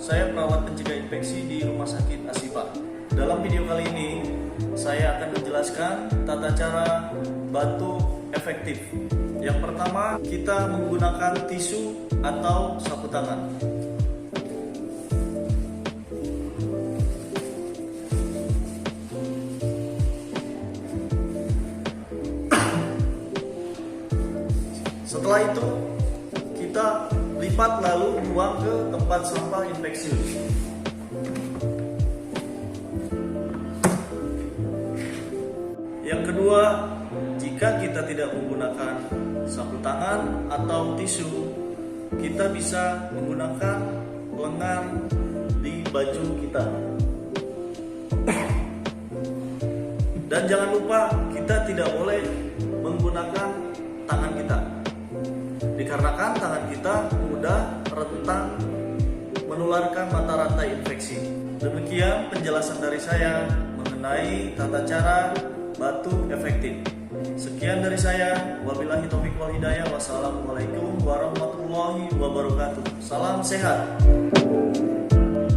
saya perawat pencegah infeksi di Rumah Sakit Ashifa. Dalam video kali ini, saya akan menjelaskan tata cara batuk efektif. Yang pertama, kita menggunakan tisu atau sapu tangan. Setelah itu, kita lipat lalu buang ke tempat sampah infeksius. Yang kedua, jika kita tidak menggunakan sapu tangan atau tisu, kita bisa menggunakan lengan di baju kita. Dan jangan lupa, kita tidak boleh menggunakan tangan kita, dikarenakan tangan kita mudah rentan menularkan mata rantai infeksi. Demikian penjelasan dari saya mengenai tata cara batuk efektif. Sekian dari saya. Wabillahi taufiq wal hidayah. Wassalamualaikum warahmatullahi wabarakatuh. Salam sehat.